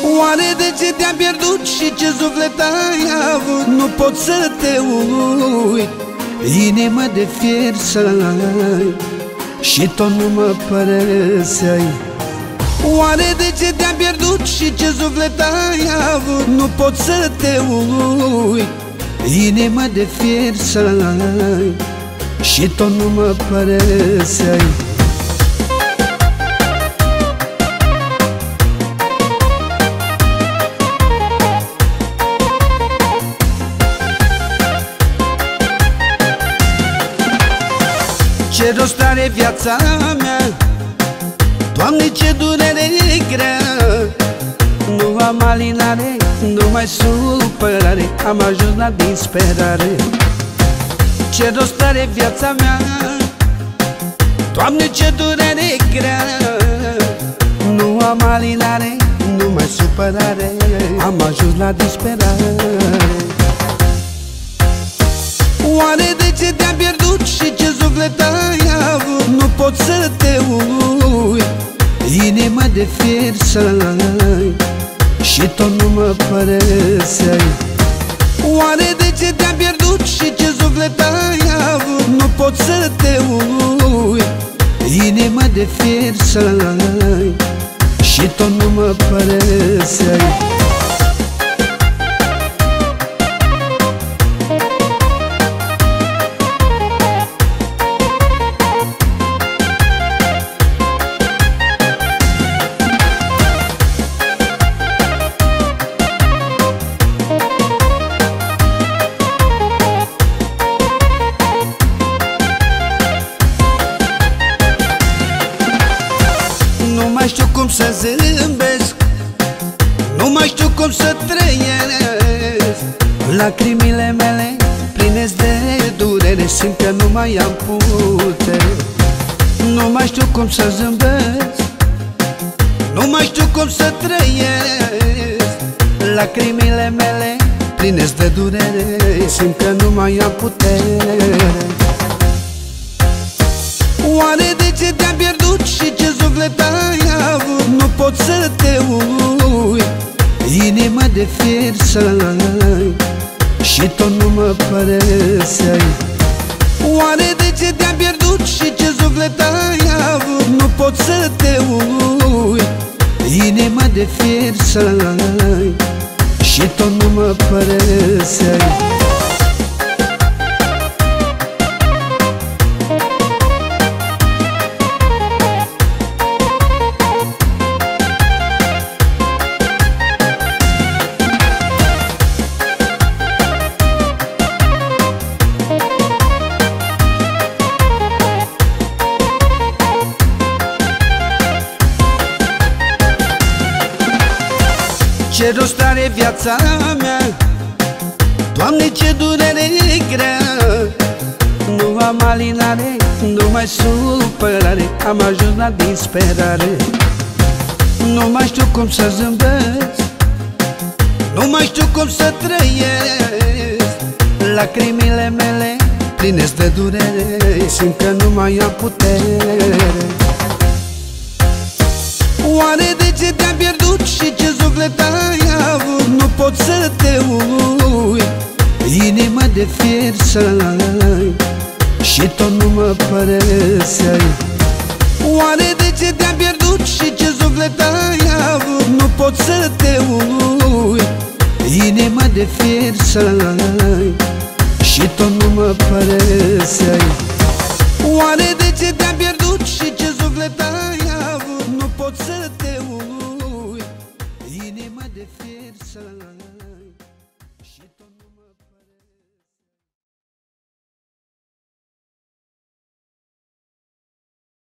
Oare de ce te-am pierdut și ce suflet ai avut? Nu pot să te uit, inimă de fier să ai și tot nu mă părăseai. Oare de ce te-am pierdut și ce suflet ai avut? Nu pot să te uit, inimă de fier să ai și tot nu mă părăseai. Ce rost are viața mea, Doamne, ce durere grea. Nu am alinare, nu mai supărare, am ajuns la disperare. Ce rost are viața mea, Doamne, ce durere grea. Nu am alinare, nu mai supărare, am ajuns la disperare. Oare de ce te-am pierdut și ce suflet ai avut? Nu pot să te uit, inimă de fier să ai și tot nu mă părăseai. Oare de ce te-am pierdut și ce suflet ai avut? Nu pot să te uit, inimă de fier să ai și tot nu mă părăseai. Nu mai știu cum să zâmbesc, nu mai știu cum să trăiesc. Lacrimile mele pline de durere, simt că nu mai am putere. Nu mai știu cum să zâmbesc, nu mai știu cum să trăiesc. Lacrimile mele pline de durere, simt că nu mai am putere. Oare de ce te-am pierdut și ce suflet ai avut? Nu pot să te uit, inimă de fier să ai și tot nu mă părăseai. Oare de ce te-am pierdut și ce suflet ai avut? Nu pot să te uit, inimă de fier să ai și tot nu mă părăseai. Ce rost are viața mea, Doamne, ce durere grea. Nu am alinare, nu mai supărare, am ajuns la disperare. Nu mai știu cum să zâmbesc, nu mai știu cum să trăiesc. Lacrimile mele pline de durere, simt că nu mai am putere. Oare de ce te-am pierdut și ce suflet ai avut? Nu pot să te uit, inimă de fier să ai și tot nu mă părăseai. Oare de ce te-am pierdut și ce suflet ai avut? Nu pot să te uit, inimă de fier să ai și tot nu mă părăseai. Oare de ce te-am pierdut și ce suflet ai avut? Nu pot să te uit, inimă de fier să ai